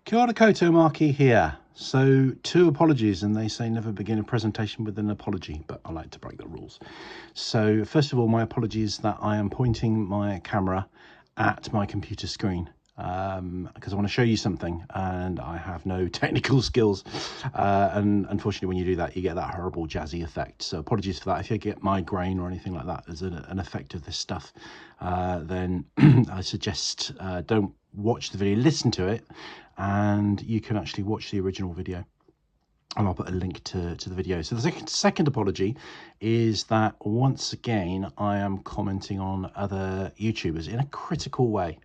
Kia ora koutou, Markie here. So, two apologies, and they say never begin a presentation with an apology, but I like to break the rules. So, first of all, my apologies that I am pointing my camera at my computer screen because I want to show you something, and I have no technical skills. And unfortunately, when you do that, you get that horrible jazzy effect. So, apologies for that. If you get migraine or anything like that as an effect of this stuff, then I suggest don't watch the video, listen to it, and you can actually watch the original video, and I'll put a link to the video. So the second apology is that once again I am commenting on other YouTubers in a critical way,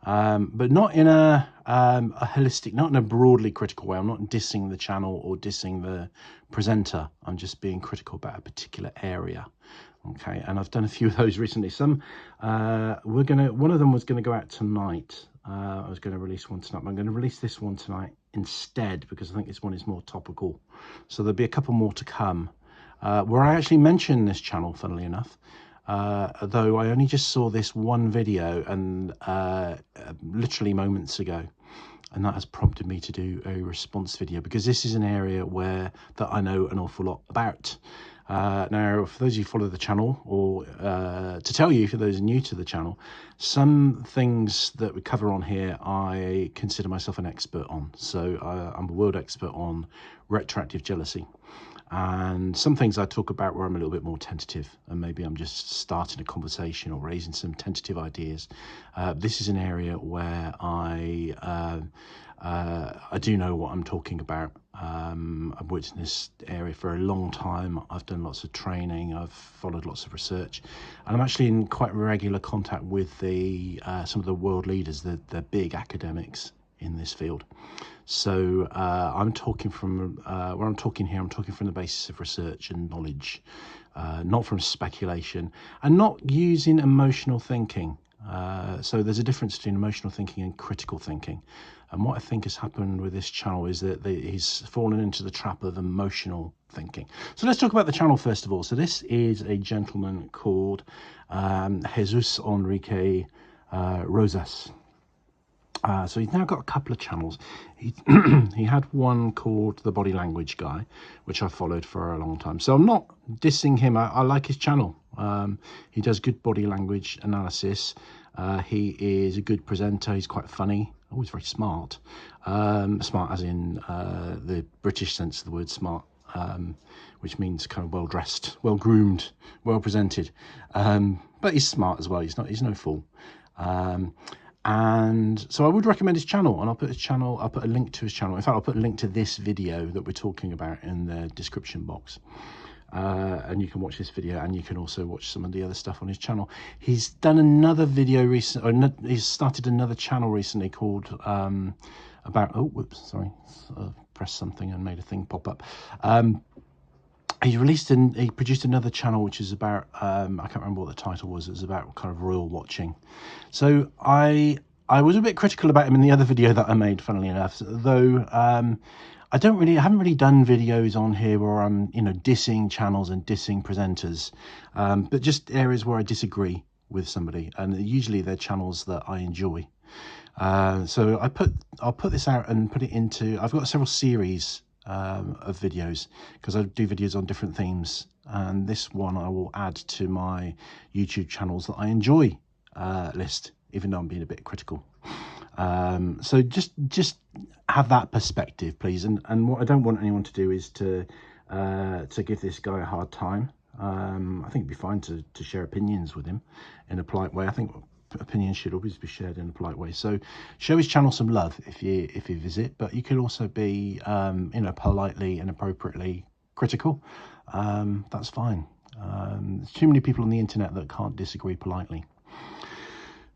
but not in a holistic, not in a broadly critical way. I'm not dissing the channel or dissing the presenter. I'm just being critical about a particular area. Okay, and I've done a few of those recently. One of them was gonna go out tonight. I was going to release one tonight, but I'm going to release this one tonight instead because I think this one is more topical. So there'll be a couple more to come where I actually mentioned this channel, funnily enough, though I only just saw this one video and literally moments ago, and that has prompted me to do a response video because this is an area that I know an awful lot about. Now, for those of you who follow the channel, or to tell you for those new to the channel, some things that we cover on here I consider myself an expert on. So I'm a world expert on retroactive jealousy, and some things I talk about where I'm a little bit more tentative, and maybe I'm just starting a conversation or raising some tentative ideas. This is an area where I do know what I'm talking about. I've worked in this area for a long time. I've done lots of training. I've followed lots of research, and I'm actually in quite regular contact with some of the world leaders, the big academics in this field. So I'm talking from where I'm talking here. I'm talking from the basis of research and knowledge, not from speculation, and not using emotional thinking. So there's a difference between emotional thinking and critical thinking. And what I think has happened with this channel is that he's fallen into the trap of emotional thinking. So let's talk about the channel first of all. So this is a gentleman called Jesus Enrique Rosas. So he's now got a couple of channels. He had one called The Body Language Guy, which I followed for a long time. So I'm not dissing him. I like his channel. He does good body language analysis. He is a good presenter. He's quite funny. Always very smart. Smart as in the British sense of the word smart, which means kind of well-dressed, well-groomed, well-presented. But he's smart as well. He's no fool. And so I would recommend his channel, and I'll put a link to his channel. In fact, I'll put a link to this video that we're talking about in the description box. And you can watch this video, and you can also watch some of the other stuff on his channel. He's done another video recently, he's started another channel recently called about, oh, whoops, sorry, pressed something and made a thing pop up. He produced another channel which is about, I can't remember what the title was. It was about kind of royal watching. So I was a bit critical about him in the other video that I made, funnily enough, though I haven't really done videos on here where I'm, dissing channels and dissing presenters, but just areas where I disagree with somebody, and usually they're channels that I enjoy. So I'll put this out and put it into, I've got several series of videos because I do videos on different themes, and this one I will add to my YouTube channels that I enjoy list, even though I'm being a bit critical. So just have that perspective, please. And what I don't want anyone to do is to give this guy a hard time. I think it'd be fine to share opinions with him in a polite way. I think opinions should always be shared in a polite way. So show his channel some love if you visit, but you can also be politely and appropriately critical. That's fine. There's too many people on the internet that can't disagree politely.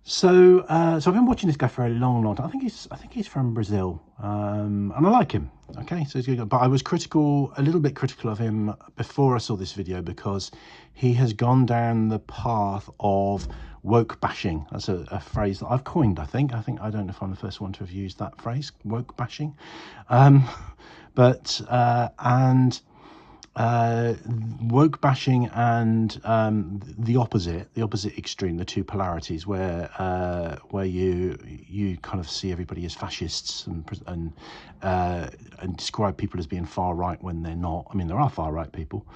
So I've been watching this guy for a long time. I think he's from Brazil, and I like him. Okay, so he's good. But I was a little bit critical of him before I saw this video because he has gone down the path of woke bashing. That's a phrase that I've coined. I don't know if I'm the first one to have used that phrase, woke bashing. And woke bashing and the opposite extreme, the two polarities, where you kind of see everybody as fascists and describe people as being far right when they're not. I mean, there are far right people,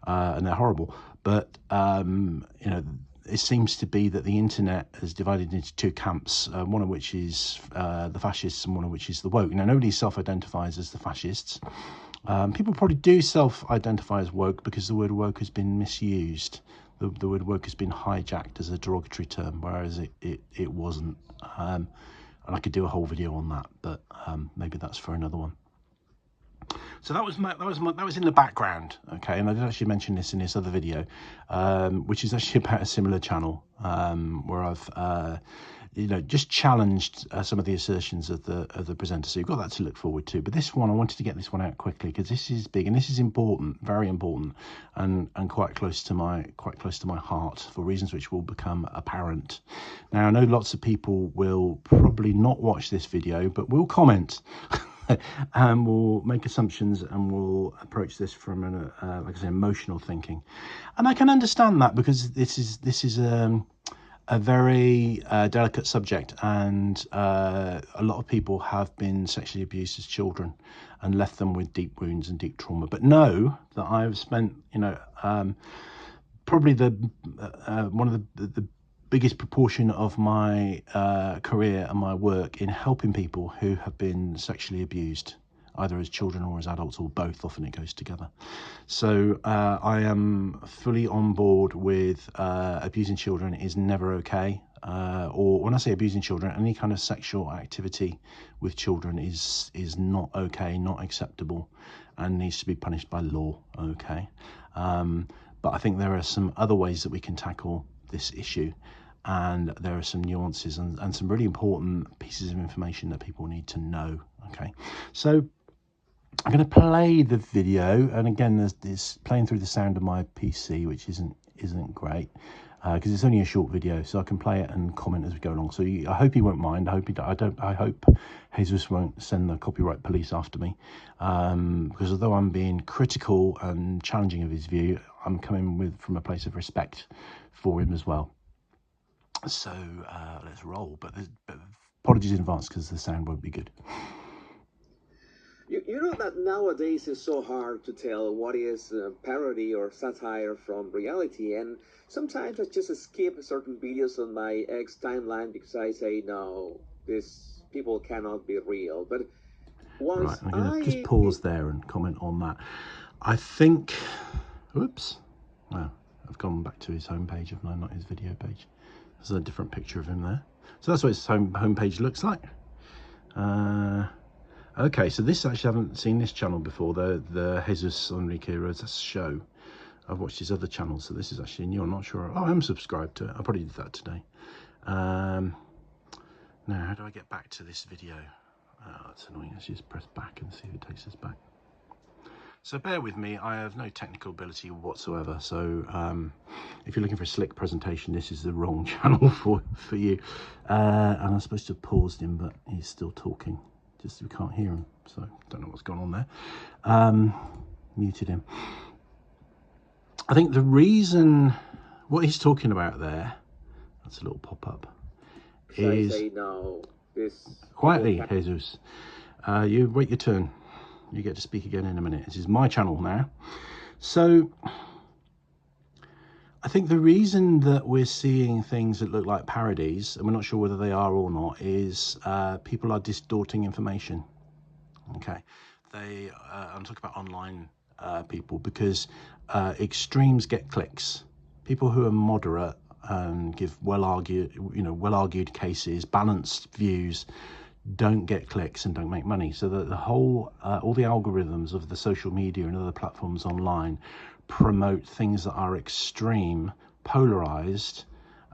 and they're horrible, but you know, it seems to be that the internet has divided into two camps, one of which is the fascists and one of which is the woke. Now, nobody self-identifies as the fascists. People probably do self-identify as woke because the word woke has been misused. The word woke has been hijacked as a derogatory term, whereas it wasn't. And I could do a whole video on that, but maybe that's for another one. So that was in the background, okay. And I did actually mention this in this other video, which is actually about a similar channel, where I've you know, just challenged some of the assertions of the presenter. So you've got that to look forward to. But this one, I wanted to get this one out quickly because this is big and this is important, very important, and quite close to my heart for reasons which will become apparent. Now, I know lots of people will probably not watch this video, but will comment. And we'll make assumptions and we'll approach this from an like I say, emotional thinking, and I can understand that because this is a very delicate subject, and a lot of people have been sexually abused as children and left them with deep wounds and deep trauma. But know that I've spent, you know, probably the one of the biggest proportion of my career and my work in helping people who have been sexually abused, either as children or as adults, or both. Often it goes together. So I am fully on board with abusing children is never okay. Or when I say abusing children, any kind of sexual activity with children is not okay, not acceptable, and needs to be punished by law, okay. But I think there are some other ways that we can tackle this issue, and there are some nuances and some really important pieces of information that people need to know, okay. So I'm going to play the video, and again, there's this playing through the sound of my PC, which isn't great because it's only a short video, so I can play it and comment as we go along. So I hope he won't mind. I hope Jesus won't send the copyright police after me, because although I'm being critical and challenging of his view, I'm coming from a place of respect for him as well. So let's roll. But apologies in advance because the sound won't be good. You know that nowadays it's so hard to tell what is parody or satire from reality, and sometimes I just skip certain videos on my X timeline because I say, no, this people cannot be real. But once right, I'm going to just pause there and comment on that. I think, oops, well, I've gone back to his homepage, haven't I? Not his video page. There's a different picture of him there. So that's what his homepage looks like. Okay, so this actually, I haven't seen this channel before, the Jesus Enrique Rosas show. I've watched his other channels, so this is actually new. I'm not sure. Oh, I'm subscribed to it. I probably did that today. Now, how do I get back to this video? Oh, that's annoying. Let's just press back and see if it takes us back. So bear with me, I have no technical ability whatsoever, so if you're looking for a slick presentation, this is the wrong channel for you. And I'm supposed to have paused him, but he's still talking. Just we can't hear him, so don't know what's going on there. Muted him. I think the reason, what he's talking about there, that's a little pop-up, is... say no, this quietly, Jesus. You wait your turn. You get to speak again in a minute. This is my channel now. So I think the reason that we're seeing things that look like parodies, and we're not sure whether they are or not, is people are distorting information. Okay, I'm talking about online people, because extremes get clicks. People who are moderate and give well-argued cases, balanced views, don't get clicks and don't make money. So that the whole all the algorithms of the social media and other platforms online promote things that are extreme, polarized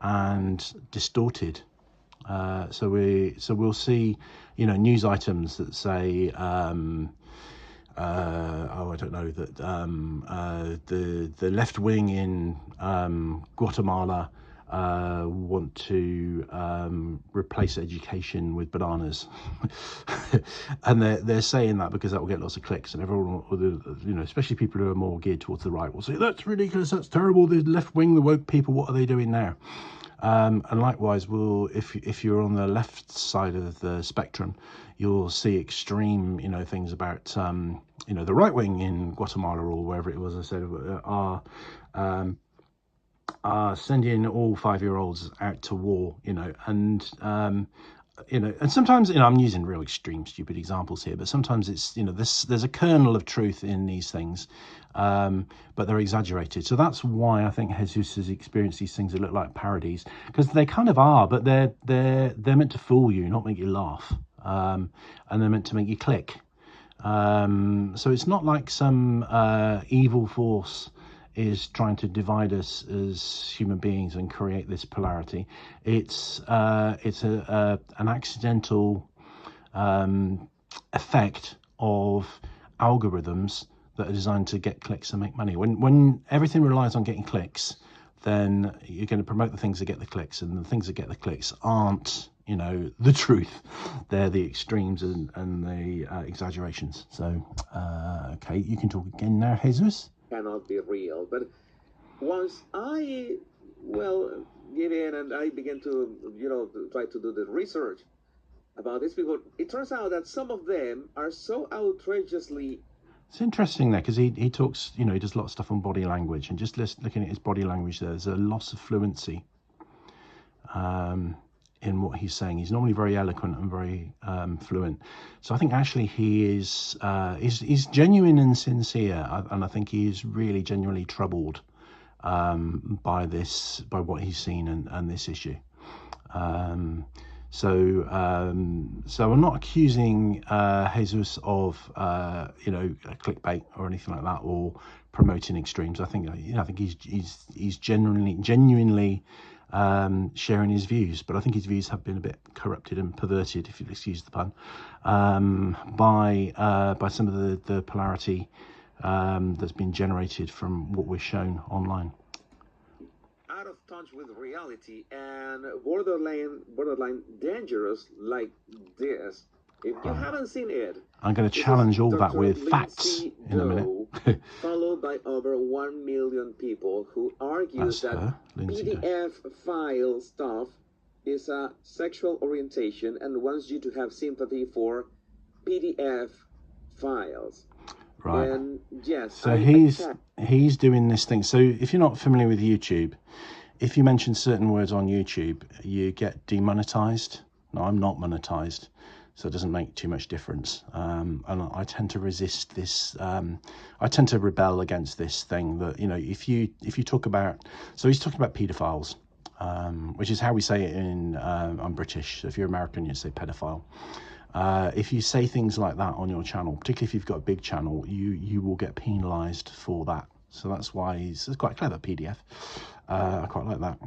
and distorted. So we'll see, news items that say oh, I don't know, that the left wing in Guatemala want to replace education with bananas. And they're saying that because that will get lots of clicks, and everyone, you know, especially people who are more geared towards the right, will say that's ridiculous, that's terrible, the left wing, the woke people, what are they doing now? And likewise, if you're on the left side of the spectrum, you'll see extreme, you know, things about you know, the right wing in Guatemala or wherever it was, I said, are sending all 5-year-olds out to war, you know, and you know, and sometimes, you know, I'm using real extreme, stupid examples here, but sometimes it's, you know, there's a kernel of truth in these things, but they're exaggerated. So that's why I think Jesus has experienced these things that look like parodies, because they kind of are, but they're meant to fool you, not make you laugh, and they're meant to make you click. So it's not like some evil force is trying to divide us as human beings and create this polarity. It's an accidental effect of algorithms that are designed to get clicks and make money. When everything relies on getting clicks, then you're going to promote the things that get the clicks, and the things that get the clicks aren't, you know, the truth. They're the extremes and the exaggerations. So okay, you can talk again now, Jesus. Cannot be real. But once I, well, give in and I began to, you know, to try to do the research about these people, it turns out that some of them are so outrageously... It's interesting there, because he talks, you know, he does a lot of stuff on body language, and just looking at his body language, there's a loss of fluency in what he's saying. He's normally very eloquent and very fluent. So I think actually he is he's genuine and sincere, and I think he is really genuinely troubled by what he's seen and this issue. So I'm not accusing Jesus of you know, clickbait or anything like that, or promoting extremes. I think, you know, I think he's genuinely sharing his views, but I think his views have been a bit corrupted and perverted, if you'll excuse the pun, by some of the polarity that's been generated from what we're shown online. Out of touch with reality and borderline dangerous like this. If you haven't seen it, I'm going to challenge all that with facts in a minute. Followed by over 1 million people who argues that PDF file stuff is a sexual orientation and wants you to have sympathy for PDF files. Right. And yes, so he's doing this thing. So if you're not familiar with YouTube, if you mention certain words on YouTube, you get demonetized. No, I'm not monetized, so it doesn't make too much difference. And I tend to resist this. I tend to rebel against this thing that, you know, if you talk about, so he's talking about paedophiles, which is how we say it in, I'm British. So if you're American, you say pedophile. If you say things like that on your channel, particularly if you've got a big channel, you will get penalised for that. So that's why it's quite clever, PDF. I quite like that.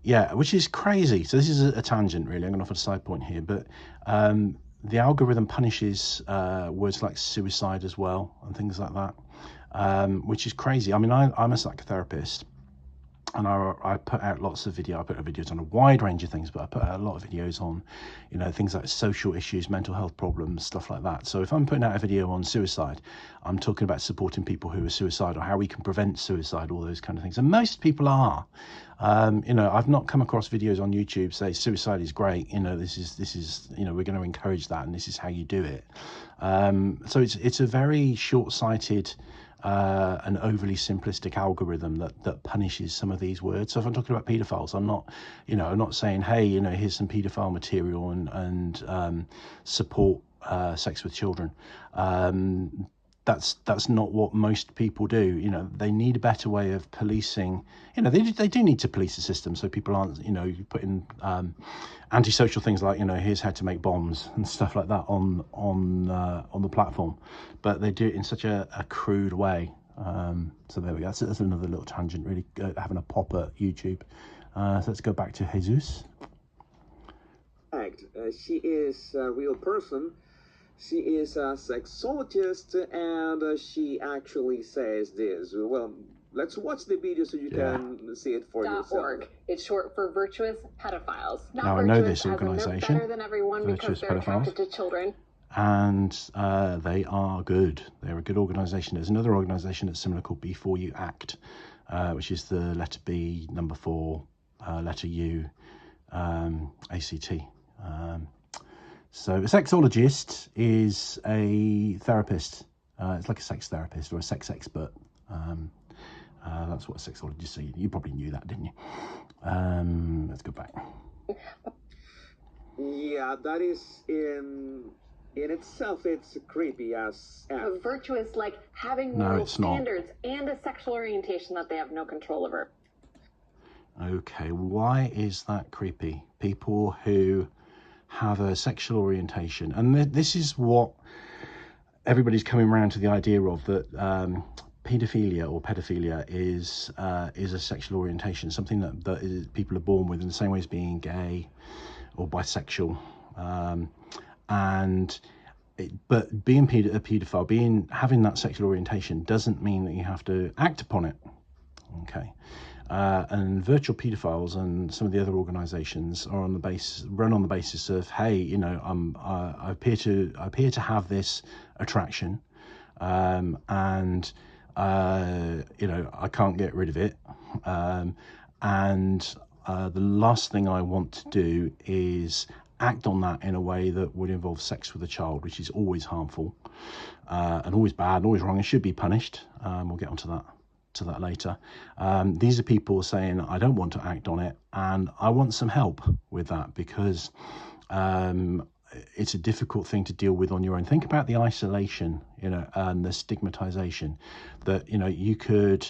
Yeah, which is crazy. So this is a tangent, really. I'm going off a side point here, but the algorithm punishes words like suicide as well and things like that, which is crazy. I mean, I'm a psychotherapist, and I put out lots of videos. I put out videos on a wide range of things, but I put out a lot of videos on, you know, things like social issues, mental health problems, stuff like that. So if I'm putting out a video on suicide, I'm talking about supporting people who are suicidal, how we can prevent suicide, all those kind of things. And most people are. You know, I've not come across videos on YouTube say suicide is great. You know, this is you know, we're going to encourage that, and this is how you do it. So it's a very short-sighted an overly simplistic algorithm that punishes some of these words. So if I'm talking about paedophiles, I'm not saying, hey, you know, here's some paedophile material and support sex with children. That's not what most people do. You know, they need a better way of policing. You know, they do need to police the system so people aren't, you know, putting antisocial things like, you know, here's how to make bombs and stuff like that on the platform, but they do it in such a crude way. So there we go. That's another little tangent, really, having a pop at YouTube. So let's go back to Jesus. She is a real person. She is a sexologist, and she actually says this. Well, Let's watch the video so you can see it for yourself. .org. It's short for Virtuous Pedophiles. Not now, virtuous, I know this as in organisation, they're better than everyone because they're attracted to children. And they are good. They're a good organisation. There's another organisation that's similar called Before You Act, which is the letter B, number 4, letter U, ACT. So a sexologist is a therapist. It's like a sex therapist or a sex expert. That's what a sexologist is. You probably knew that, didn't you? Let's go back. Yeah, that is in itself, it's creepy as F. Virtuous, like having moral standards and a sexual orientation that they have no control over. Okay, why is that creepy? People who have a sexual orientation, and this is what everybody's coming around to the idea of, that paedophilia or pedophilia is a sexual orientation, something that people are born with in the same way as being gay or bisexual. But being a paedophile, having that sexual orientation, doesn't mean that you have to act upon it. Okay. And virtual paedophiles and some of the other organisations are run on the basis of, hey, you know, I appear to have this attraction, and you know, I can't get rid of it, and the last thing I want to do is act on that in a way that would involve sex with a child, which is always harmful, and always bad and always wrong and should be punished. We'll get onto that later. These are people saying, I don't want to act on it and I want some help with that, because it's a difficult thing to deal with on your own. Think about the isolation, you know, and the stigmatization that, you know, you could,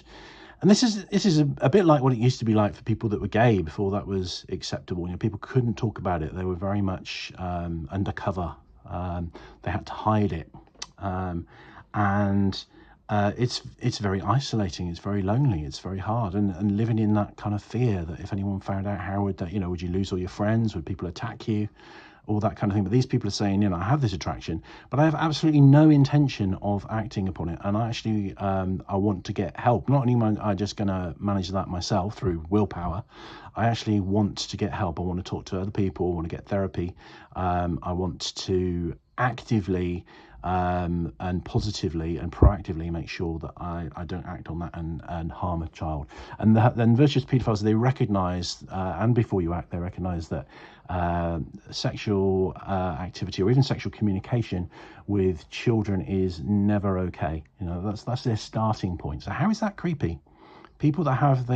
and this is a bit like what it used to be like for people that were gay before that was acceptable. You know, people couldn't talk about it. They were very much undercover. They had to hide it, and it's very isolating. It's very lonely. It's very hard, and living in that kind of fear that if anyone found out, how would that, you know, would you lose all your friends? Would people attack you? All that kind of thing. But these people are saying, you know, I have this attraction, but I have absolutely no intention of acting upon it, and I actually I want to get help. Not only am I just going to manage that myself through willpower, I actually want to get help. I want to talk to other people. I want to get therapy. I want to actively and positively and proactively make sure that I don't act on that and harm a child. And then virtuous paedophiles, they recognise, and Before You Act, they recognise that sexual activity or even sexual communication with children is never okay. You know, that's their starting point. So how is that creepy? People that have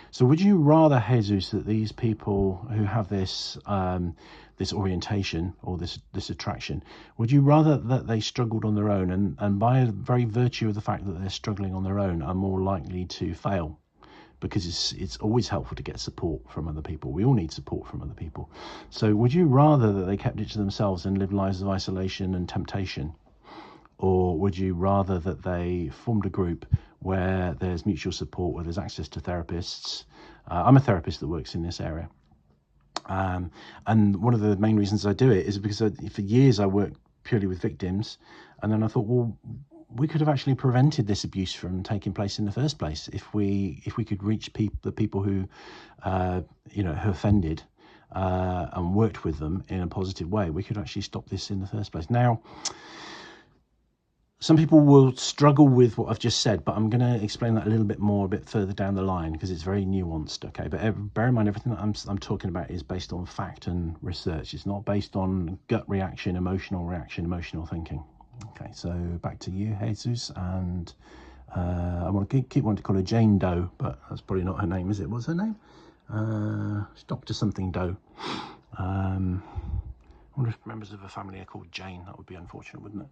so would you rather, Jesus, that these people who have this this orientation or this attraction, would you rather that they struggled on their own, and by very virtue of the fact that they're struggling on their own, are more likely to fail? Because it's always helpful to get support from other people. We all need support from other people. So would you rather that they kept it to themselves and lived lives of isolation and temptation? Or would you rather that they formed a group where there's mutual support, where there's access to therapists? I'm a therapist that works in this area. And one of the main reasons I do it is because for years I worked purely with victims. And then I thought, well, we could have actually prevented this abuse from taking place in the first place if we could reach the people who, you know, who offended, and worked with them in a positive way. We could actually stop this in the first place. Now, some people will struggle with what I've just said, but I'm going to explain that a little bit more, a bit further down the line, because it's very nuanced. Okay, but bear in mind, everything that I'm talking about is based on fact and research. It's not based on gut reaction, emotional thinking. Okay, so back to you, Jesus, and I want to keep wanting to call her Jane Doe, but that's probably not her name, is it? What's her name? It's Dr. something Doe. I wonder if members of her family are called Jane. That would be unfortunate, wouldn't it?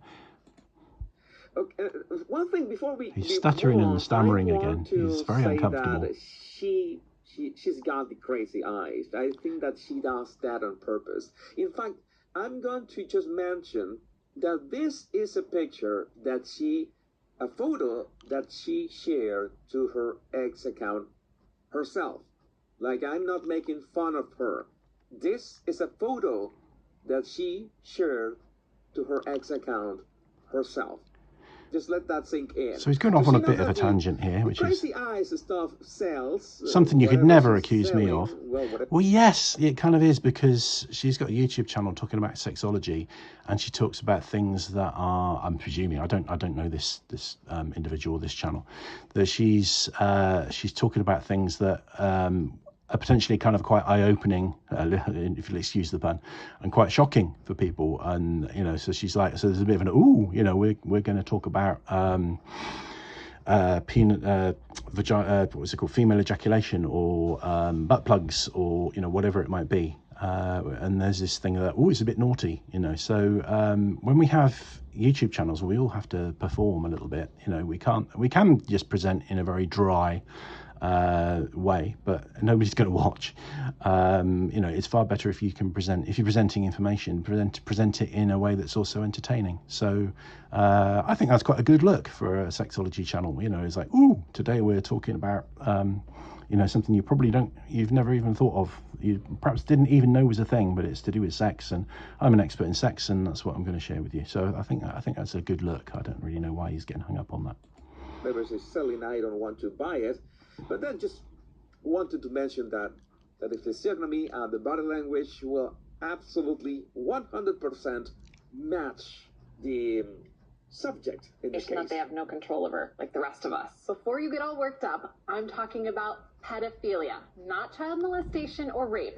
Okay, one thing before he's stuttering and stammering again. He's very uncomfortable. She's got the crazy eyes. I think that she does that on purpose. In fact, I'm going to just mention that this is a picture that a photo that she shared to her ex account herself. Like, I'm not making fun of her. This is a photo that she shared to her ex account herself. Just let that sink in. So he's going off on a bit of a tangent here, which is crazy eyes stuff sells. Something you could never accuse me of. Well, yes, it kind of is, because she's got a YouTube channel talking about sexology, and she talks about things that are, I'm presuming, I don't know this individual, this channel, that she's talking about things that are potentially kind of quite eye-opening, if you'll excuse the pun, and quite shocking for people. And you know, so she's like, so there's a bit of an ooh, you know, we're going to talk about what's it called, female ejaculation, or butt plugs, or you know, whatever it might be. And there's this thing that, oh, it's a bit naughty, you know. So when we have YouTube channels, we all have to perform a little bit, you know. We can just present in a very dry way, but nobody's going to watch. You know, it's far better if you can present, if you're presenting information, present it in a way that's also entertaining. So I think that's quite a good look for a sexology channel. You know, it's like, ooh, today we're talking about you know, something you've never even thought of, you perhaps didn't even know was a thing, but it's to do with sex, and I'm an expert in sex, and that's what I'm going to share with you. So I think that's a good look. I don't really know why he's getting hung up on that. Maybe it's selling, I don't want to buy it. But then just wanted to mention that the physiognomy and the body language will absolutely 100% match the subject in this case. That they have no control over, like the rest of us. Before you get all worked up, I'm talking about pedophilia, not child molestation or rape.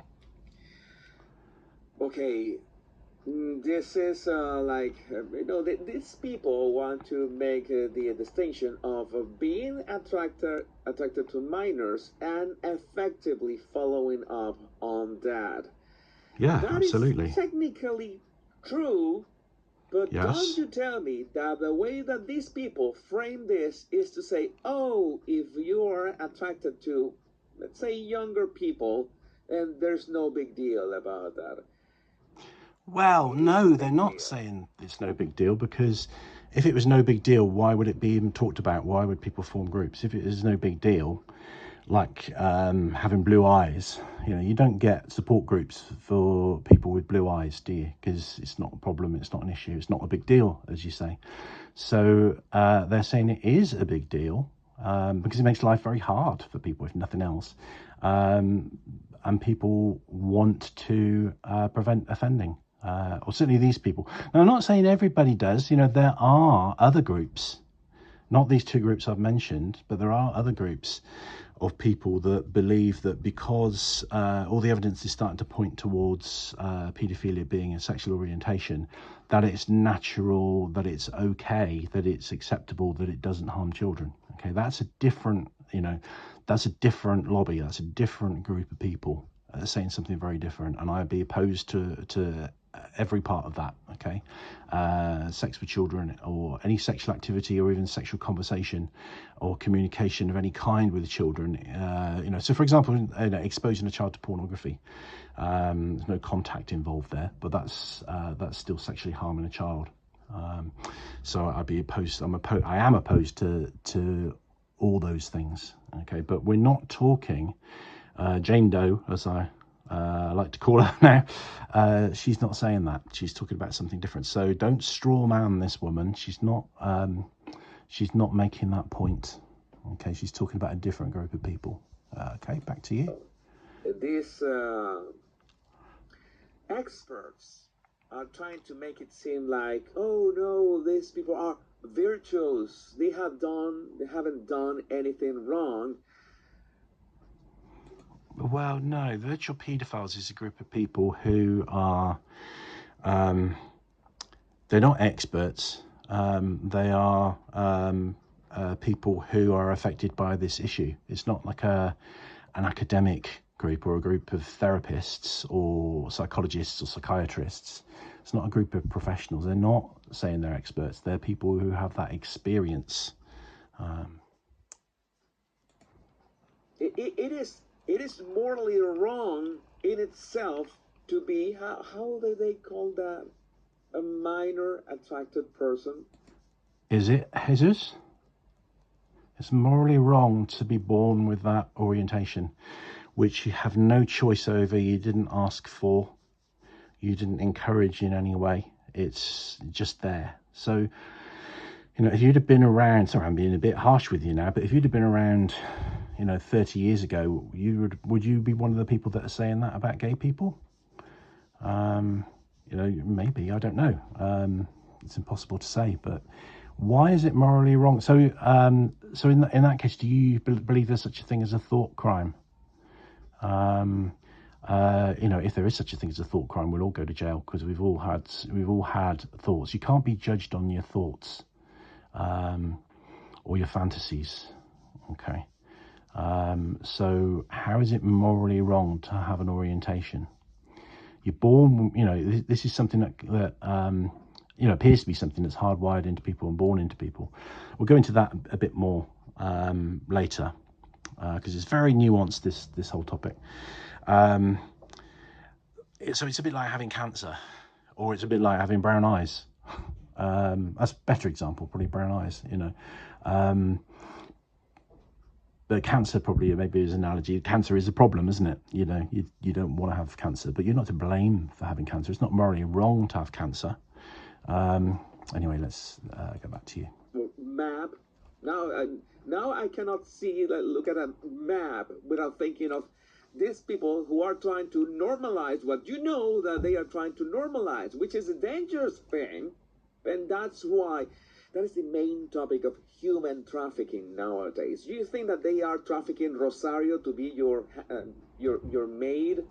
Okay. This is like, you know, these people want to make the distinction of being attracted to minors and effectively following up on that. Yeah, that absolutely. Is technically true, but yes. Don't you tell me that the way that these people frame this is to say, oh, if you are attracted to, let's say, younger people, then there's no big deal about that. Well, no, they're not saying it's no big deal, because if it was no big deal, why would it be even talked about? Why would people form groups? If it is no big deal, like having blue eyes, you know, you don't get support groups for people with blue eyes, do you? Because it's not a problem, it's not an issue, it's not a big deal, as you say. So they're saying it is a big deal because it makes life very hard for people, if nothing else. And people want to prevent offending. Or certainly these people. Now, I'm not saying everybody does. You know, there are other groups, not these two groups I've mentioned, but there are other groups of people that believe that because all the evidence is starting to point towards paedophilia being a sexual orientation, that it's natural, that it's okay, that it's acceptable, that it doesn't harm children. Okay, that's a different, you know, that's a different lobby, that's a different group of people saying something very different, and I'd be opposed to every part of that. Okay, sex with children, or any sexual activity, or even sexual conversation or communication of any kind with children. You know, so for example, you know, exposing a child to pornography, there's no contact involved there, but that's still sexually harming a child. So I'd be opposed. I am opposed to all those things. Okay, but we're not talking Jane Doe, as I like to call her now. She's not saying that. She's talking about something different. So don't straw man this woman. She's not making that point. Okay, she's talking about a different group of people. Okay, back to you. These experts are trying to make it seem like, oh no, these people are virtuous. They haven't done anything wrong. Well, no, virtual paedophiles is a group of people who are, they're not experts. They are people who are affected by this issue. It's not like an academic group or a group of therapists or psychologists or psychiatrists. It's not a group of professionals. They're not saying they're experts. They're people who have that experience. It is morally wrong in itself to be, how do they call that, a minor attracted person? Is it, Jesus? It's morally wrong to be born with that orientation, which you have no choice over, you didn't ask for, you didn't encourage in any way. It's just there. So You know, if you'd have been around, sorry, I'm being a bit harsh with you now, but if you'd have been around, you know, 30 years ago, would you be one of the people that are saying that about gay people? You know, maybe, I don't know. It's impossible to say, but why is it morally wrong? So, so in that case, do you believe there's such a thing as a thought crime? You know, if there is such a thing as a thought crime, we'll all go to jail because we've all had thoughts. You can't be judged on your thoughts, or your fantasies. Okay. So how is it morally wrong to have an orientation? You're born, you know, this is something that you know, appears to be something that's hardwired into people and born into people. We'll go into that a bit more later, because it's very nuanced, this whole topic. So it's a bit like having cancer, or it's a bit like having brown eyes. That's a better example, probably brown eyes, you know. But cancer probably maybe is an analogy. Cancer is a problem, isn't it? You know, you don't want to have cancer, but you're not to blame for having cancer. It's not morally wrong to have cancer. Anyway, let's go back to you. Map. Now I cannot see, look at a map without thinking of these people who are trying to normalize what you know that they are trying to normalize, which is a dangerous thing. And that's why that is the main topic of human trafficking nowadays. Do you think that they are trafficking Rosario to be your maid,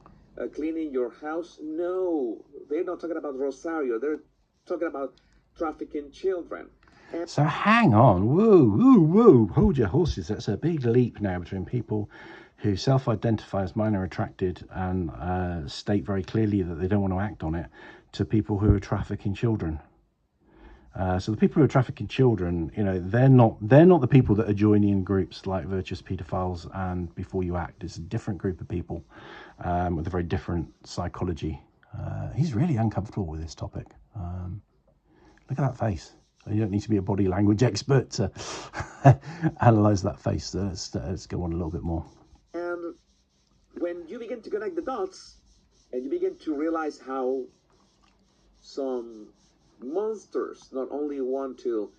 cleaning your house? No, they're not talking about Rosario. They're talking about trafficking children. So hang on, whoa, hold your horses. That's a big leap now between people who self-identify as minor attracted and state very clearly that they don't want to act on it, to people who are trafficking children. So the people who are trafficking children, you know, they're not the people that are joining groups like Virtuous Paedophiles and Before You Act. It's a different group of people with a very different psychology. He's really uncomfortable with this topic. Look at that face. You don't need to be a body language expert to analyze that face. So let's go on a little bit more. And when you begin to connect the dots and you begin to realize how some monsters not only want to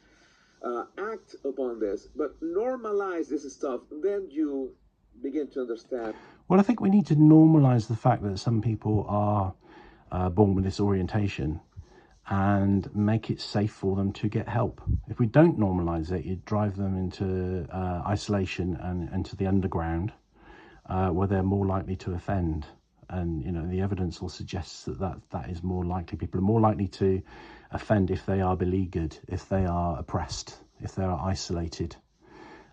act upon this, but normalize this stuff, then you begin to understand. Well, I think we need to normalize the fact that some people are born with this orientation, and make it safe for them to get help. If we don't normalize it, you drive them into isolation and into the underground, where they're more likely to offend. And you know, the evidence will suggest that is more likely. People are more likely to offend if they are beleaguered, if they are oppressed, if they are isolated,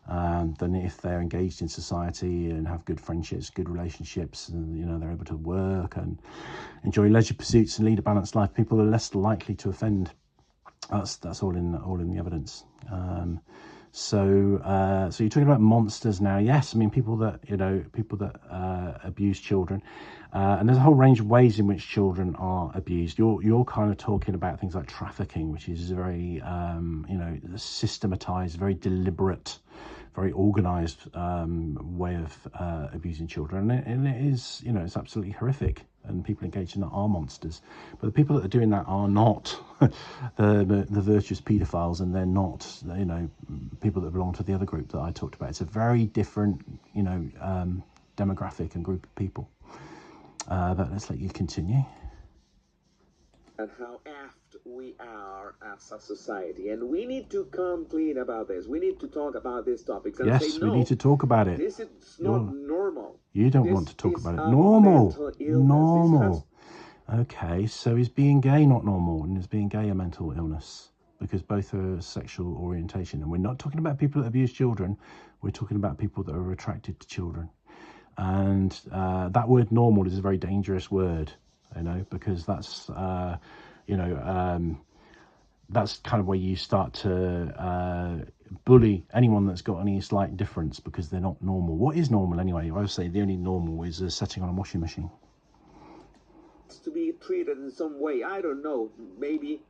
than if they're engaged in society and have good friendships, good relationships, and you know, they're able to work and enjoy leisure pursuits and lead a balanced life. People are less likely to offend. That's all in the evidence. So you're talking about monsters now. Yes, I mean people that abuse children, and there's a whole range of ways in which children are abused. You're kind of talking about things like trafficking, which is a very systematized, very deliberate, very organized way of abusing children, and it is, you know, it's absolutely horrific. And people engaged in that are monsters, but the people that are doing that are not the virtuous paedophiles, and they're not, you know, people that belong to the other group that I talked about. It's a very different, you know, demographic and group of people. But let's let you continue. And how aft we are as a society, and we need to come clean about this. We need to talk about these topics. And yes, say, no, we need to talk about it. This is not normal. You don't want to talk about it. Normal. Okay, so is being gay not normal, and is being gay a mental illness? Because both are sexual orientation, and we're not talking about people that abuse children. We're talking about people that are attracted to children. And that word normal is a very dangerous word, you know, because that's that's kind of where you start to bully anyone that's got any slight difference because they're not normal. What is normal anyway? I would say the only normal is setting on a washing machine. To be treated in some way, I don't know, maybe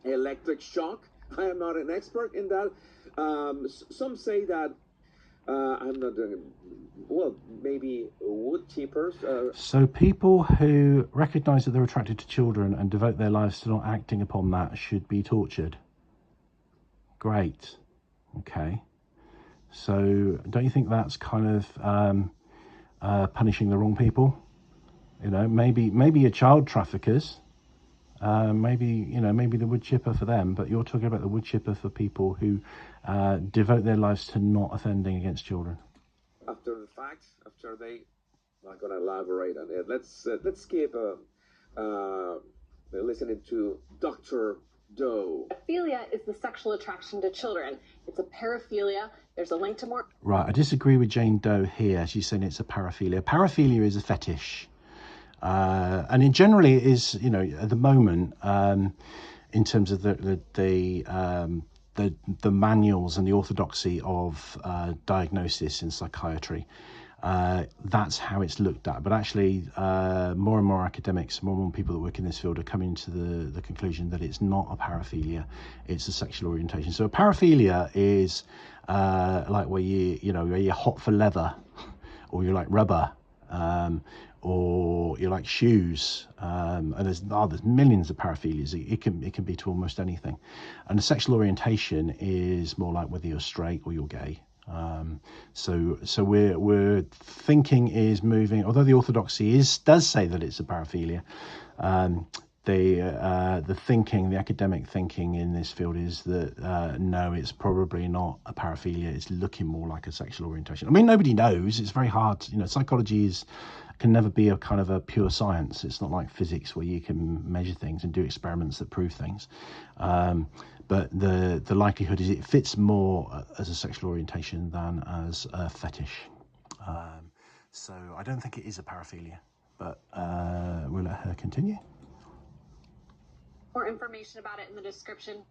electric shock. I am not an expert in that. Some say that I'm not doing, well, maybe wood chippers. So people who recognize that they're attracted to children and devote their lives to not acting upon that should be tortured. great. Okay. So don't you think that's kind of punishing the wrong people? You know, maybe your child traffickers, maybe, you know, maybe the wood chipper for them, but you're talking about the wood chipper for people who devote their lives to not offending against children. After the fact, after they, I'm not gonna elaborate on it. Let's skip listening to Dr. Doe. Paraphilia is the sexual attraction to children. It's a paraphilia. There's a link to more. Right, I disagree with Jane Doe here. She's saying it's a paraphilia. Paraphilia is a fetish. And in generally it is, you know, at the moment, in terms of the manuals and the orthodoxy of diagnosis in psychiatry, that's how it's looked at. But actually, more and more academics, more and more people that work in this field are coming to the conclusion that it's not a paraphilia, it's a sexual orientation. So a paraphilia is like where where you're hot for leather, or you like rubber, or you like shoes, and there's millions of paraphilias. It can be to almost anything. And the sexual orientation is more like whether you're straight or you're gay. So we're thinking is moving, although the orthodoxy does say that it's a paraphilia. The thinking, the academic thinking in this field is that no, it's probably not a paraphilia. It's looking more like a sexual orientation. I mean, nobody knows. It's very hard. You know, psychology can never be a kind of a pure science. It's not like physics where you can measure things and do experiments that prove things. But the likelihood is it fits more as a sexual orientation than as a fetish. So I don't think it is a paraphilia, but we'll let her continue. More information about it in the description.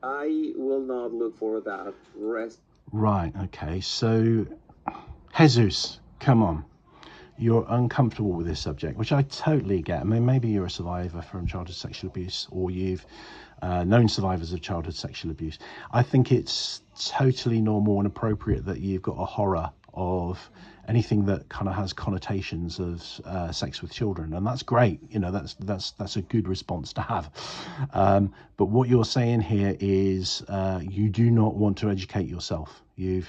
I will not look for that rest. Right, okay, so Jesus, come on. You're uncomfortable with this subject, which I totally get. I mean, maybe you're a survivor from childhood sexual abuse, or you've known survivors of childhood sexual abuse. I think it's totally normal and appropriate that you've got a horror of anything that kind of has connotations of sex with children, and that's great. You know, that's a good response to have. But what you're saying here is you do not want to educate yourself. You've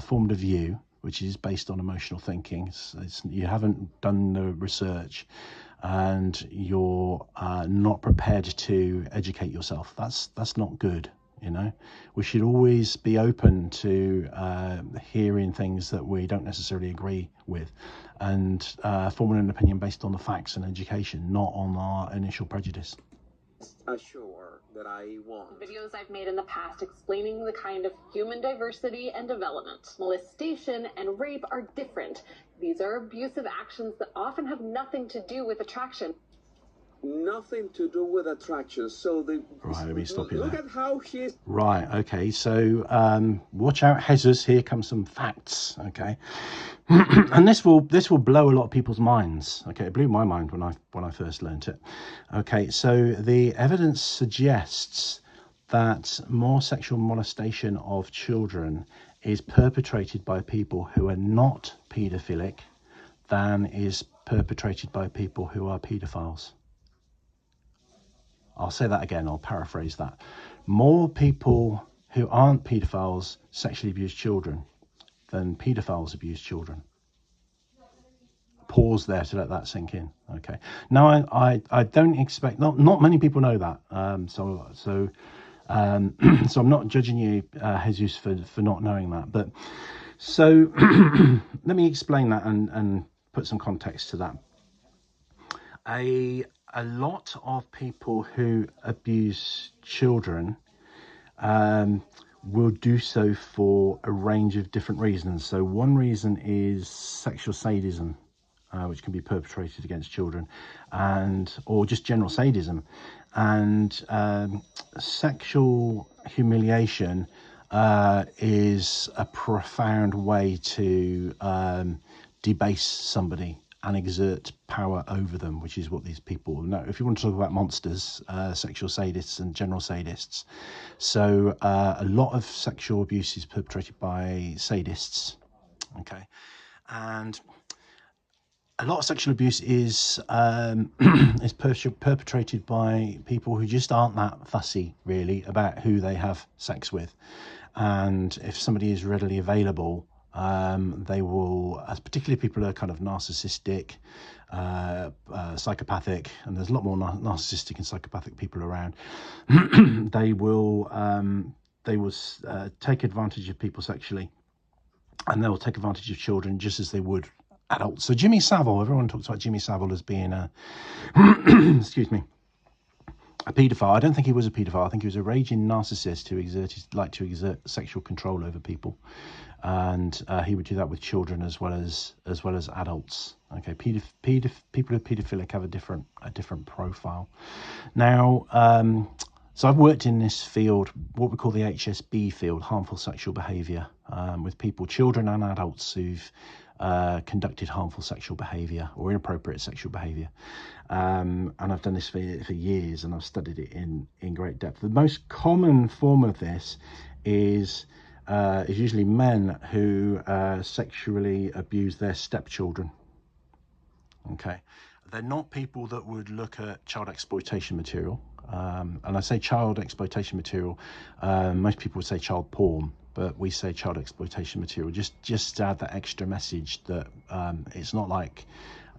formed a view which is based on emotional thinking. You haven't done the research, and you're not prepared to educate yourself. That's not good. You know, we should always be open to hearing things that we don't necessarily agree with, and forming an opinion based on the facts and education, not on our initial prejudice. Assure that I want. Videos I've made in the past explaining the kind of human diversity and development. Molestation and rape are different. These are abusive actions that often have nothing to do with attraction. Nothing to do with attraction. So right, let me stop you look there. at how she's right. Okay, so watch out, Jesus. Here comes some facts. Okay, and this will blow a lot of people's minds. Okay, it blew my mind when I first learnt it. Okay, so the evidence suggests that more sexual molestation of children is perpetrated by people who are not paedophilic than is perpetrated by people who are paedophiles. I'll say that again, I'll paraphrase that. More people who aren't paedophiles sexually abuse children than paedophiles abuse children. Pause there to let that sink in. Okay. Now I don't expect, not many people know that. So I'm not judging you, Jesus, for not knowing that. But so let me explain that and put some context to that. A lot of people who abuse children will do so for a range of different reasons. So one reason is sexual sadism, which can be perpetrated against children, or just general sadism. And sexual humiliation is a profound way to debase somebody and exert power over them, which is what these people know. If you want to talk about monsters, sexual sadists and general sadists. So a lot of sexual abuse is perpetrated by sadists. Okay, and a lot of sexual abuse is is perpetrated by people who just aren't that fussy really about who they have sex with, and if somebody is readily available, they will, as particularly people who are kind of narcissistic, psychopathic, and there's a lot more narcissistic and psychopathic people around. They will take advantage of people sexually, and they will take advantage of children just as they would adults. So Jimmy Savile, everyone talks about Jimmy Savile as being a excuse me, a paedophile. I don't think he was a paedophile. I think he was a raging narcissist who liked to exert sexual control over people, and he would do that with children as well as adults. Okay, people who are paedophilic have a different profile. Now, so I've worked in this field, what we call the HSB field, harmful sexual behaviour, with people, children and adults who've conducted harmful sexual behaviour or inappropriate sexual behaviour, and I've done this for years, and I've studied it in great depth. The most common form of this is usually men who sexually abuse their stepchildren. Okay, they're not people that would look at child exploitation material, and I say child exploitation material, most people would say child porn, but we say child exploitation material just to add that extra message that it's not like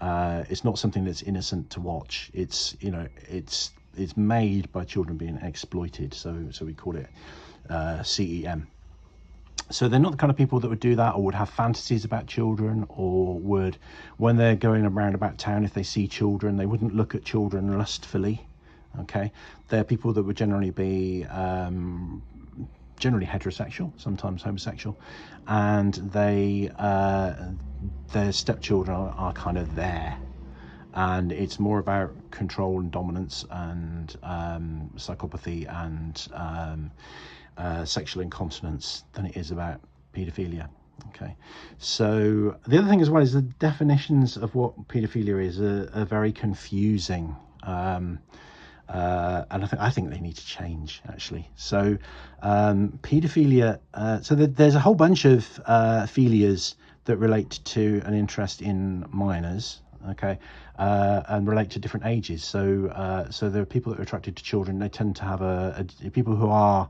it's not something that's innocent to watch. It's, you know, it's made by children being exploited, so we call it CEM. So they're not the kind of people that would do that or would have fantasies about children, or would, when they're going around about town, if they see children, they wouldn't look at children lustfully. Okay, they're people that would generally be generally heterosexual, sometimes homosexual, and their stepchildren are kind of there, and it's more about control and dominance and psychopathy and sexual incontinence than it is about paedophilia. Okay, so the other thing as well is the definitions of what paedophilia is are very confusing, and I think they need to change, actually. So paedophilia, so there's a whole bunch of philias that relate to an interest in minors, okay, and relate to different ages. So so there are people that are attracted to children. They tend to have people who are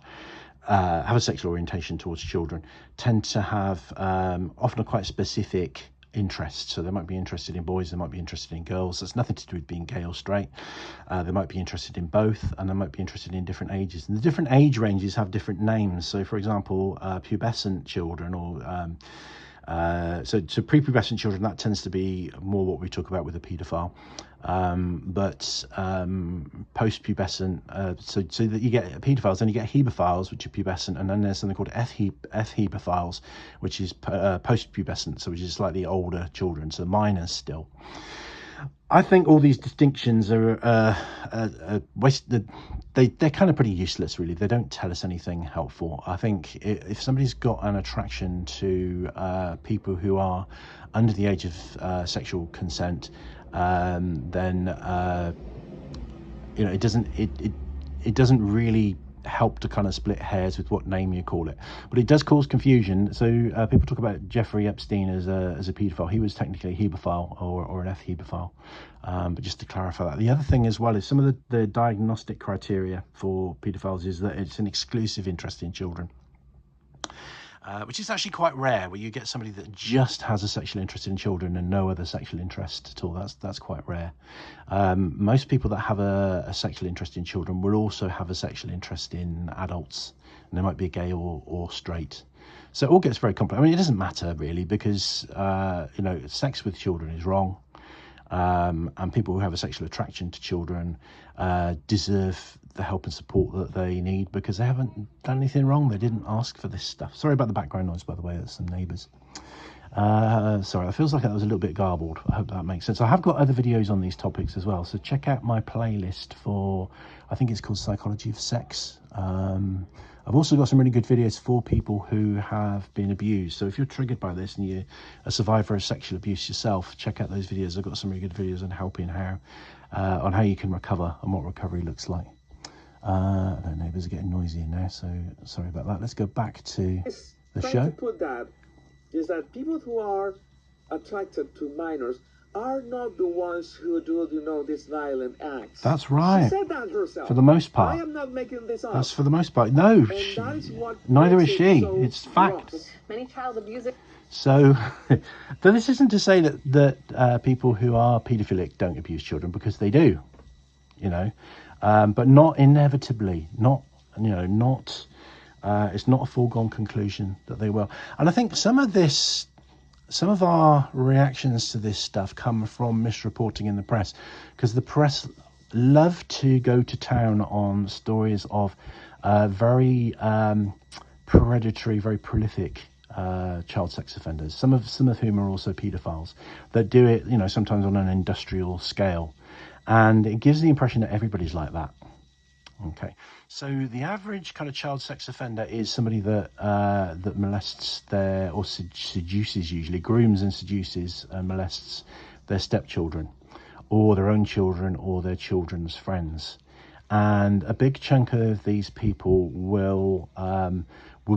have a sexual orientation towards children tend to have often a quite specific interests. So they might be interested in boys, they might be interested in girls. That's nothing to do with being gay or straight. They might be interested in both, and they might be interested in different ages. And the different age ranges have different names. So for example, pubescent children, or so prepubescent children, that tends to be more what we talk about with a paedophile. But post-pubescent, so that you get paedophiles, then you get hebephiles, which are pubescent, and then there's something called hebephiles, which is post-pubescent, so which is slightly older children, so minors still. I think all these distinctions are wasted. They're kind of pretty useless, really. They don't tell us anything helpful. I think if somebody's got an attraction to people who are under the age of sexual consent, then you know, it doesn't really help to kind of split hairs with what name you call it, but it does cause confusion. So people talk about Jeffrey Epstein as a paedophile. He was technically a hebephile or an hebephile, but just to clarify that. The other thing as well is some of the diagnostic criteria for paedophiles is that it's an exclusive interest in children, which is actually quite rare, where you get somebody that just has a sexual interest in children and no other sexual interest at all. That's quite rare. Most people that have a sexual interest in children will also have a sexual interest in adults, and they might be gay or straight. So it all gets very complex. I mean, it doesn't matter really, because you know, sex with children is wrong, and people who have a sexual attraction to children deserve the help and support that they need, because they haven't done anything wrong. They didn't ask for this stuff. Sorry about the background noise, by the way. That's some neighbours. Sorry, it feels like that was a little bit garbled. I hope that makes sense. I have got other videos on these topics as well, so check out my playlist for, I think it's called Psychology of Sex. I've also got some really good videos for people who have been abused. So if you're triggered by this and you're a survivor of sexual abuse yourself, check out those videos. I've got some really good videos on helping on how you can recover and what recovery looks like. The neighbours are getting noisy now, so sorry about that. Let's go back to the show. To put that is that people who are attracted to minors are not the ones who do, these violent acts. That's right. She said that herself. For the most part. I am not making this up. That's for the most part. No, that is what neither is makes she. it so It's fact. gross. Many child abusers. So, but this isn't to say that people who are paedophilic don't abuse children, because they do, but not inevitably. Not, not. It's not a foregone conclusion that they will. And I think some of our reactions to this stuff come from misreporting in the press, because the press love to go to town on stories of very predatory, very prolific child sex offenders, some of whom are also paedophiles, that do it, sometimes on an industrial scale, and it gives the impression that everybody's like that. Okay, so the average kind of child sex offender is somebody that that molests or seduces, usually grooms and seduces and molests their stepchildren, or their own children, or their children's friends. And a big chunk of these people will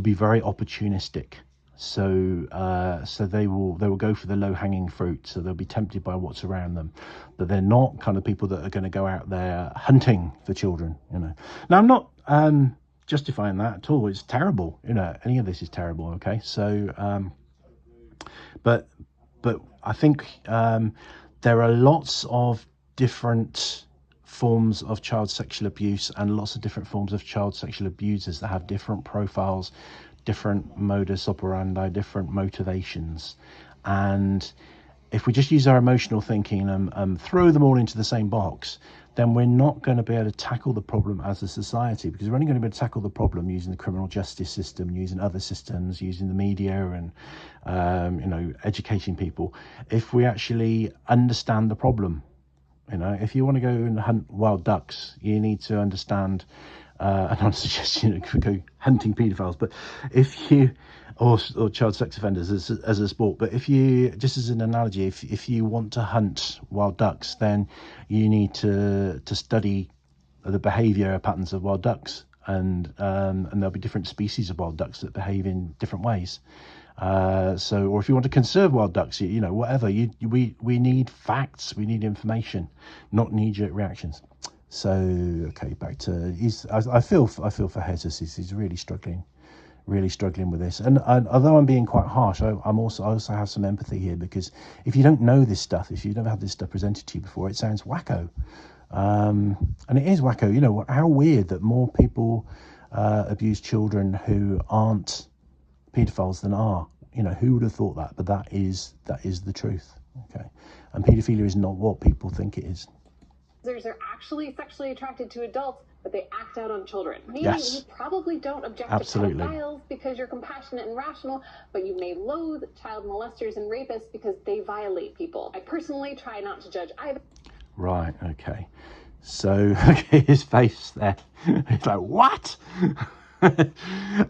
be very opportunistic. So they will go for the low-hanging fruit. So they'll be tempted by what's around them, but they're not kind of people that are going to go out there hunting for children. Now, I'm not justifying that at all. It's terrible. Any of this is terrible. Okay, so but I think there are lots of different forms of child sexual abuse and lots of different forms of child sexual abusers that have different profiles, different modus operandi, different motivations. And if we just use our emotional thinking and throw them all into the same box, then we're not going to be able to tackle the problem as a society, because we're only going to be able to tackle the problem using the criminal justice system, using other systems, using the media, and educating people, if we actually understand the problem. If you want to go and hunt wild ducks, you need to understand, and I'm suggesting go hunting paedophiles, but if you, or child sex offenders as a sport, but if you, just as an analogy, if you want to hunt wild ducks, then you need to study the behaviour patterns of wild ducks, and there'll be different species of wild ducks that behave in different ways. Or if you want to conserve wild ducks, whatever, we need facts, we need information, not knee-jerk reactions. So, okay, back to, I feel for Jesus. He's really struggling with this. And although I'm being quite harsh, I also have some empathy here, because if you don't know this stuff, if you've never had this stuff presented to you before, it sounds wacko. And it is wacko. How weird that more people abuse children who aren't paedophiles than are. Who would have thought that? But that is the truth. Okay, and paedophilia is not what people think it is. Are actually sexually attracted to adults, but they act out on children. Meaning Yes. You probably don't object Absolutely. to pedophiles because you're compassionate and rational, but you may loathe child molesters and rapists because they violate people. I personally try not to judge either. Right. Okay. So his face there. He's like, what? And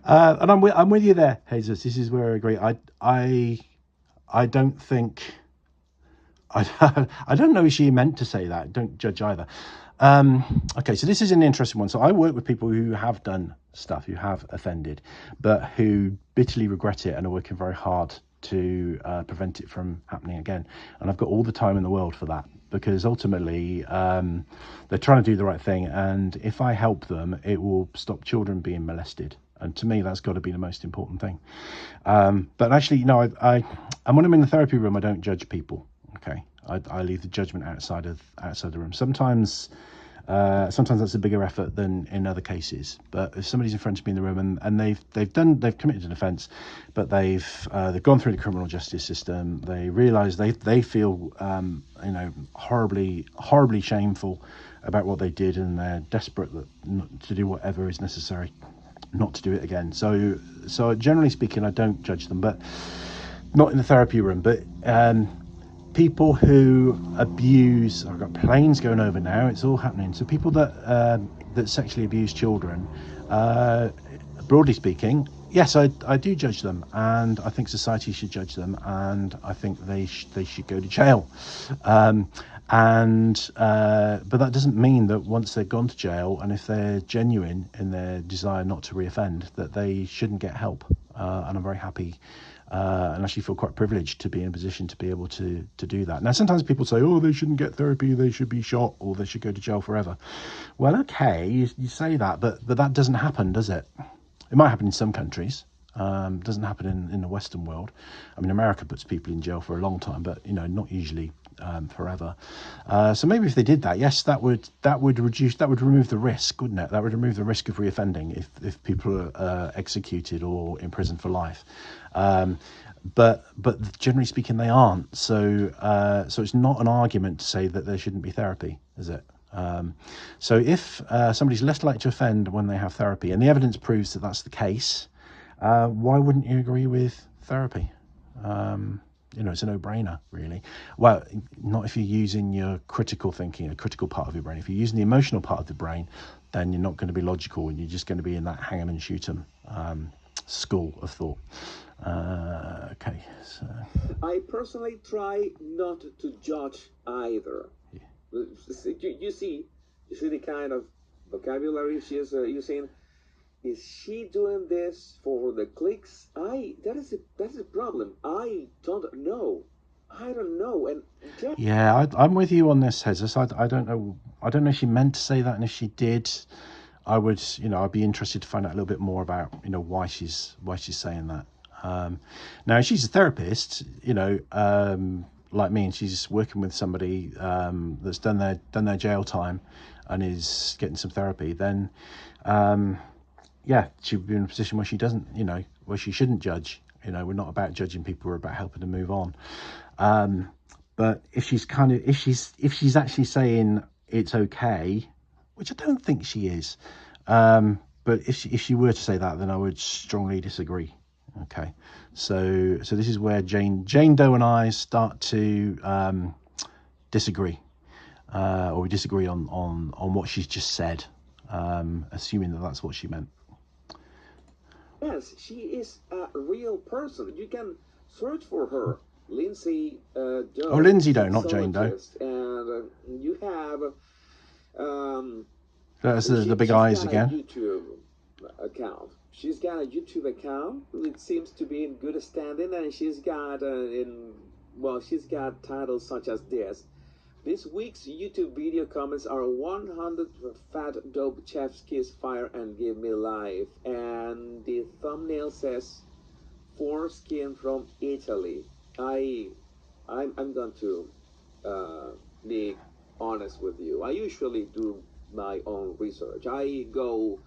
I'm with you there, Jesus. This is where I agree. I don't think. I don't know if she meant to say that. Don't judge either. Okay, so this is an interesting one. So I work with people who have done stuff, who have offended, but who bitterly regret it and are working very hard to prevent it from happening again. And I've got all the time in the world for that, because ultimately they're trying to do the right thing. And if I help them, it will stop children being molested. And to me, that's got to be the most important thing. But actually, and when I'm in the therapy room, I don't judge people. Okay, I leave the judgment outside the room. Sometimes that's a bigger effort than in other cases. But if somebody's in front of me in the room and they've committed an offence, but they've gone through the criminal justice system, they realise they feel horribly shameful about what they did, and they're desperate to do whatever is necessary not to do it again. So generally speaking, I don't judge them, but not in the therapy room. But people who abuse, I've got planes going over now, it's all happening. So people that sexually abuse children, broadly speaking, yes, I do judge them, and I think society should judge them, and I think they should go to jail. But that doesn't mean that once they've gone to jail, and if they're genuine in their desire not to reoffend, that they shouldn't get help. And I'm very happy and actually feel quite privileged to be in a position to be able to do that. Now, sometimes people say, oh, they shouldn't get therapy, they should be shot, or they should go to jail forever. Well, okay, you say that, but that doesn't happen, does it? It might happen in some countries. It doesn't happen in the Western world. I mean, America puts people in jail for a long time, but not usually forever. So maybe if they did that, yes, that would remove the risk, wouldn't it? That would remove the risk of reoffending if people are executed or imprisoned for life. But generally speaking, they aren't. So it's not an argument to say that there shouldn't be therapy, is it? So if somebody's less likely to offend when they have therapy, and the evidence proves that that's the case, why wouldn't you agree with therapy? It's a no-brainer, really. Well, not if you're using your critical thinking, a critical part of your brain. If you're using the emotional part of the brain, then you're not going to be logical, and you're just going to be in that hang 'em and shoot 'em school of thought. Okay, so I personally try not to judge either. Yeah. You see the kind of vocabulary she is using. Is she doing this for the clicks? That is a problem. I don't know. And yeah, I'm with you on this, Jesus. I don't know if she meant to say that, and if she did, I'd be interested to find out a little bit more about why she's saying that. Now, she's a therapist, like me, and she's working with somebody that's done their jail time and is getting some therapy. Then yeah, she would be in a position where she doesn't, where she shouldn't judge. We're not about judging people, we're about helping them move on. But if she's actually saying it's okay, which I don't think she is, but if she were to say that, then I would strongly disagree. Okay, so this is where Jane Doe and I start to disagree, or we disagree on what she's just said, assuming that that's what she meant. Yes, she is a real person. You can search for her, Lindsay Doe. Oh, Lindsay Doe, not Jane Doe. And you have that's the big eyes again. YouTube account. She's got a YouTube account. It seems to be in good standing, and she's got she's got titles such as this. This week's YouTube video comments are 100 fat dope chefs kiss fire and give me life, and the thumbnail says foreskin from Italy. I'm going to be honest with you. I usually do my own research. I go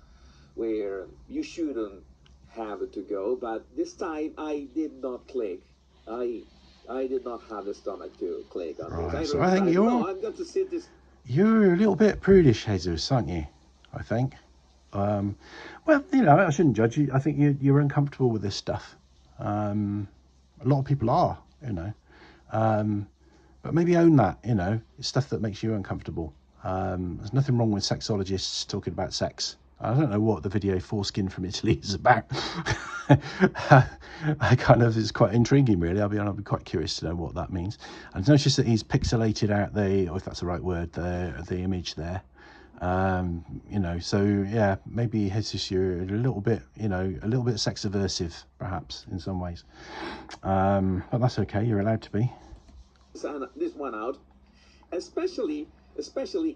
where you shouldn't have to go, but this time I did not click. I did not have the stomach to click on this. So I think I'm going to see this. You're a little bit prudish, Jesus, aren't you? I think. Well, I shouldn't judge you. I think you're uncomfortable with this stuff. A lot of people are, but maybe own that. It's stuff that makes you uncomfortable. There's nothing wrong with sexologists talking about sex. I don't know what the video Foreskin from Italy is about. It's quite intriguing, really. I'll be quite curious to know what that means. I've noticed that he's pixelated out if that's the right word, the image there. So yeah, maybe Jesus, you're a little bit sex aversive, perhaps in some ways. But that's okay. You're allowed to be. This one out, especially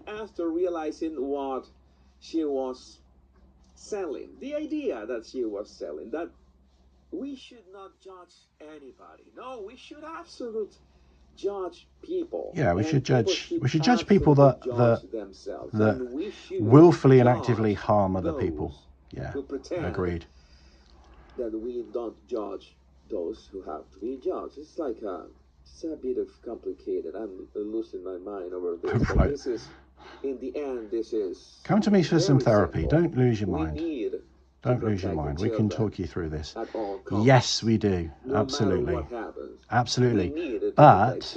after realizing what she was selling, the idea that she was selling, that we should not judge anybody. No, we should absolutely judge people. Yeah, we should judge people that willfully and actively harm other people. Yeah, agreed. That we don't judge those who have to be judged. It's like it's a bit of complicated. I'm losing my mind over this. Right. This is, in the end, this is. Come to me for some therapy. Simple. Don't lose your mind. Don't lose your mind. We can talk you through this. Yes, we do. Absolutely. Absolutely. But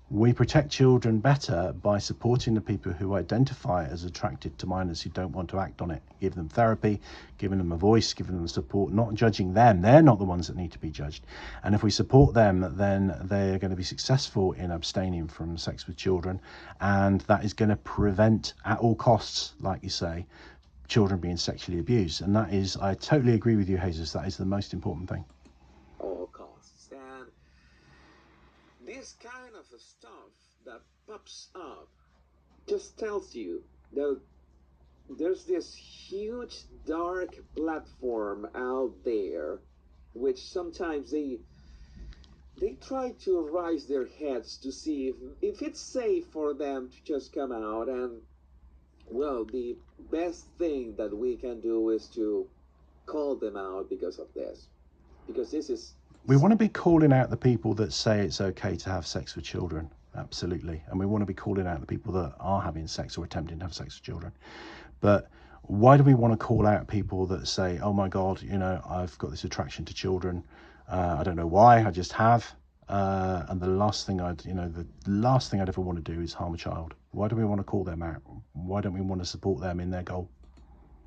we protect children better by supporting the people who identify as attracted to minors who don't want to act on it. Give them therapy, giving them a voice, giving them support, not judging them. They're not the ones that need to be judged. And if we support them, then they're going to be successful in abstaining from sex with children. And that is going to prevent, at all costs, like you say, children being sexually abused. And that is, I totally agree with you, Jesus, that is the most important thing. this kind of stuff that pops up just tells you that there's this huge dark platform out there, which sometimes they try to raise their heads to see if it's safe for them to just come out. And well, the best thing that we can do is to call them out because of this, because this is, we want to be calling out the people that say it's okay to have sex with children, absolutely, and we want to be calling out the people that are having sex or attempting to have sex with children. But why do we want to call out people that say, oh my God, you know, I've got this attraction to children, I don't know why, I just have, and the last thing I'd ever want to do is harm a child? Why do we want to call them out? Why don't we want to support them in their goal?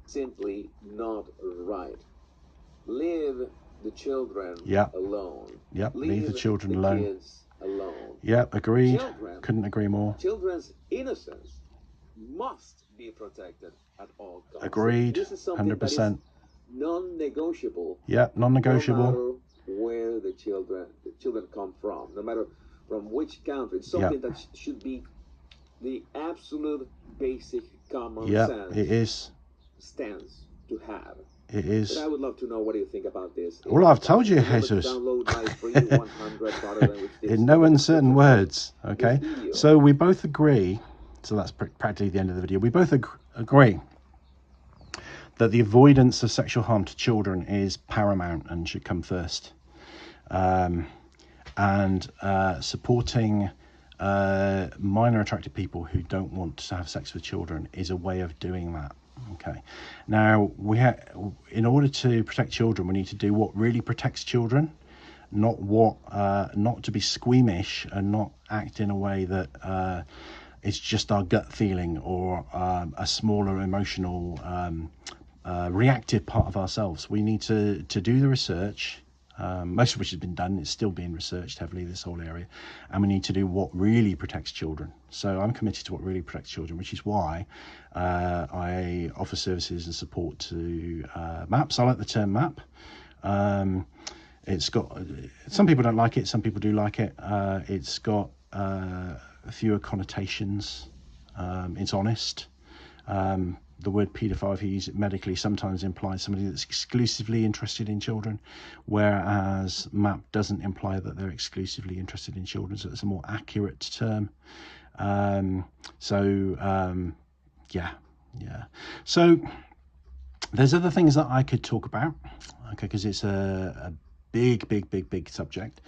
simply not right. Leave the children alone. Yep, leave the children alone. Kids alone. Yep, agreed. Couldn't agree more. Children's innocence must be protected at all costs. Agreed. This is something 100%. that is non-negotiable. Yep, non-negotiable. No matter where the children come from, no matter from which country. It's something that should be the absolute basic common sense. It is. Stance to have. It is. But I would love to know what do you think about this. Well, I've told you, Jesus. Download my free 100 in no uncertain words. Okay. So we both agree. So that's practically the end of the video. We both agree that the avoidance of sexual harm to children is paramount and should come first. And supporting minor attracted people who don't want to have sex with children is a way of doing that. Okay. Now, in order to protect children, we need to do what really protects children, not to be squeamish and not act in a way that it's just our gut feeling or a smaller emotional reactive part of ourselves. We need to do the research, most of which has been done. It's still being researched heavily, this whole area, and we need to do what really protects children. So I'm committed to what really protects children, which is why I offer services and support to MAPS. I like the term MAP. It's got, some people don't like it, some people do like it. It's got fewer connotations. It's honest. The word paedophile, if you use it medically, sometimes implies somebody that's exclusively interested in children, whereas MAP doesn't imply that they're exclusively interested in children, so it's a more accurate term. So there's other things that I could talk about, okay, because it's a big subject.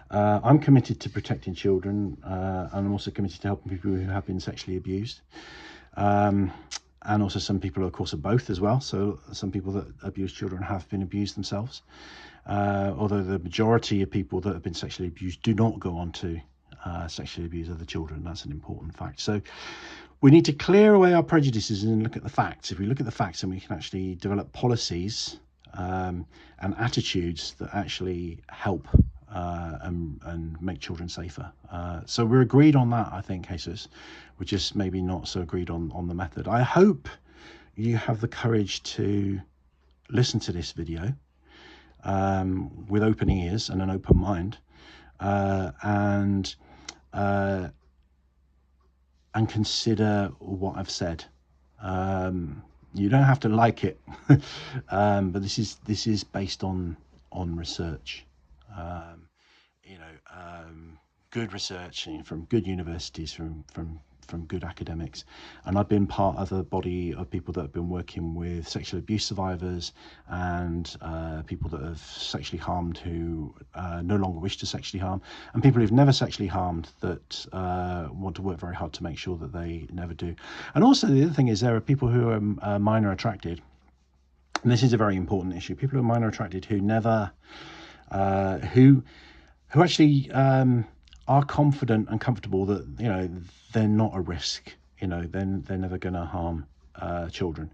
I'm committed to protecting children, and I'm also committed to helping people who have been sexually abused. And also some people, of course, are both as well. So some people that abuse children have been abused themselves. Although the majority of people that have been sexually abused do not go on to sexually abuse other children. That's an important fact. So we need to clear away our prejudices and look at the facts. If we look at the facts, then we can actually develop policies and attitudes that actually help and make children safer. So we're agreed on that, I think, Jesus. We're just maybe not so agreed on the method. I hope you have the courage to listen to this video with open ears and an open mind, and consider what I've said. You don't have to like it, but this is based on research. Good research from good universities, from good academics, and I've been part of a body of people that have been working with sexual abuse survivors and people that have sexually harmed who no longer wish to sexually harm, and people who've never sexually harmed that want to work very hard to make sure that they never do. And also the other thing is there are people who are minor attracted, and this is a very important issue. People who are minor attracted who never who actually are confident and comfortable that, you know, they're not a risk, you know, then they're never going to harm children,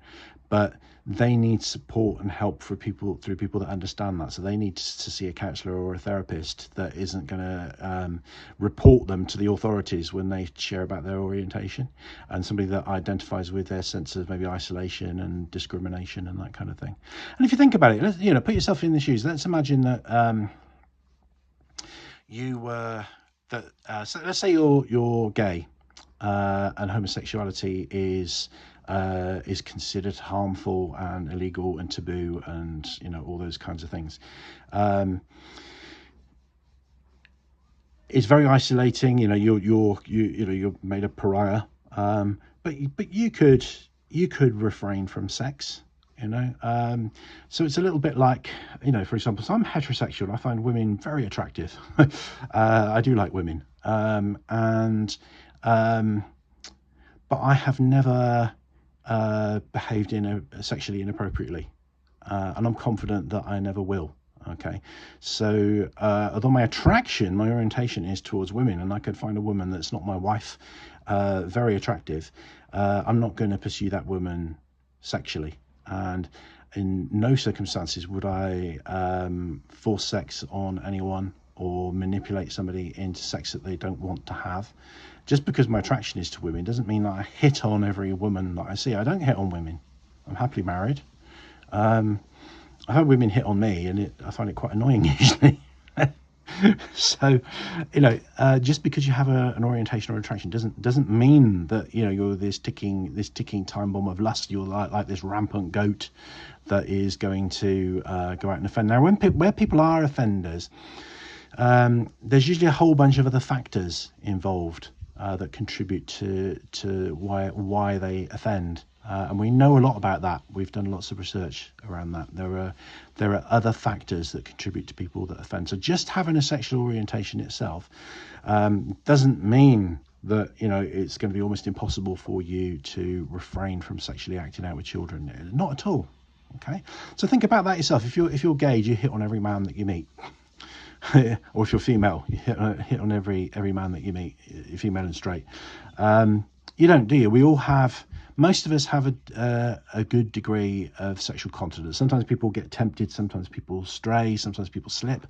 but they need support and help through people that understand that. So they need to see a counsellor or a therapist that isn't going to report them to the authorities when they share about their orientation, and somebody that identifies with their sense of maybe isolation and discrimination and that kind of thing. And if you think about it, you know, put yourself in the shoes. Let's imagine that you were so let's say you're gay, and homosexuality is considered harmful and illegal and taboo, and all those kinds of things. It's very isolating. You're made a pariah. But you could refrain from sex. So it's a little bit like, for example, so I'm heterosexual. I find women very attractive. I do like women, but I have never behaved sexually inappropriately, and I'm confident that I never will. Okay, so although my orientation is towards women, and I could find a woman that's not my wife very attractive, I'm not going to pursue that woman sexually. And in no circumstances would I force sex on anyone or manipulate somebody into sex that they don't want to have. Just because my attraction is to women doesn't mean that I hit on every woman that I see. I don't hit on women. I'm happily married. I've had women hit on me, and I find it quite annoying usually. So, just because you have an orientation or attraction doesn't mean that you're this ticking time bomb of lust. You're like this rampant goat that is going to go out and offend. Now, where people are offenders, there's usually a whole bunch of other factors involved that contribute to why they offend. And we know a lot about that. We've done lots of research around that. There are other factors that contribute to people that offend. So just having a sexual orientation itself doesn't mean that it's going to be almost impossible for you to refrain from sexually acting out with children. Not at all. Okay. So think about that yourself. If you're gay, you hit on every man that you meet. Or if you're female, you hit on every man that you meet, female and straight. You don't, do you? Most of us have a good degree of sexual continence. Sometimes people get tempted, sometimes people stray, sometimes people slip.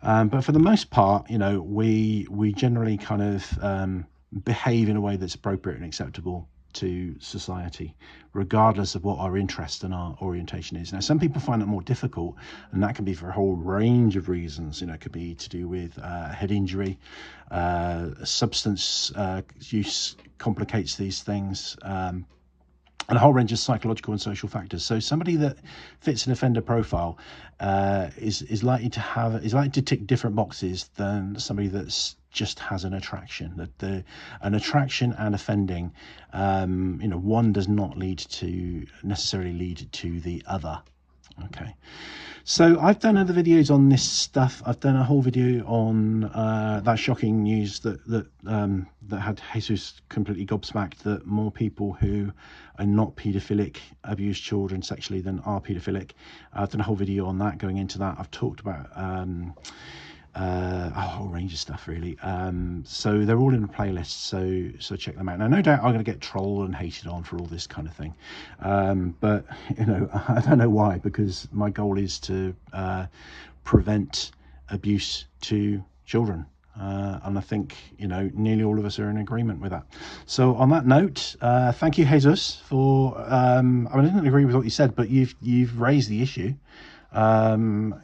But for the most part, we generally kind of behave in a way that's appropriate and acceptable to society, regardless of what our interest and our orientation is. Now, some people find it more difficult, and that can be for a whole range of reasons. It could be to do with head injury, substance use complicates these things, and a whole range of psychological and social factors. So somebody that fits an offender profile is likely to tick different boxes than somebody that's just has an attraction. An attraction and offending, one does not necessarily lead to the other. Okay, so I've done other videos on this stuff. I've done a whole video on that shocking news that had Jesus completely gobsmacked, that more people who are not paedophilic abuse children sexually than are paedophilic. I've done a whole video on that, going into that. I've talked about a whole range of stuff, really. So they're all in a playlist, so check them out. Now, no doubt I'm going to get trolled and hated on for all this kind of thing, but I don't know why, because my goal is to prevent abuse to children, and I think nearly all of us are in agreement with that. So on that note, thank you, Jesus, for I didn't agree with what you said, but you've raised the issue, and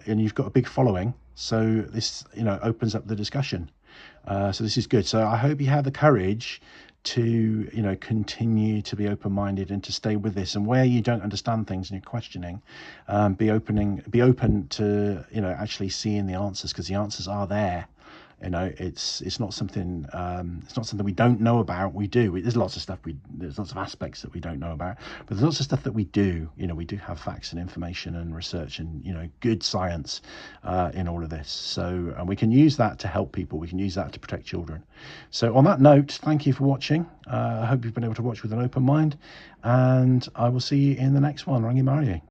you've got a big following. So this, opens up the discussion. So this is good. So I hope you have the courage to, continue to be open-minded and to stay with this. And where you don't understand things and you're questioning, be open to, actually seeing the answers, because the answers are there. It's not something we don't know about. We do. There's lots of stuff there's lots of aspects that we don't know about, but there's lots of stuff that we do. We do have facts and information and research and good science in all of this. So, and we can use that to help people. We can use that to protect children. So on that note, thank you for watching. I hope you've been able to watch with an open mind, and I will see you in the next one. Rangimarie.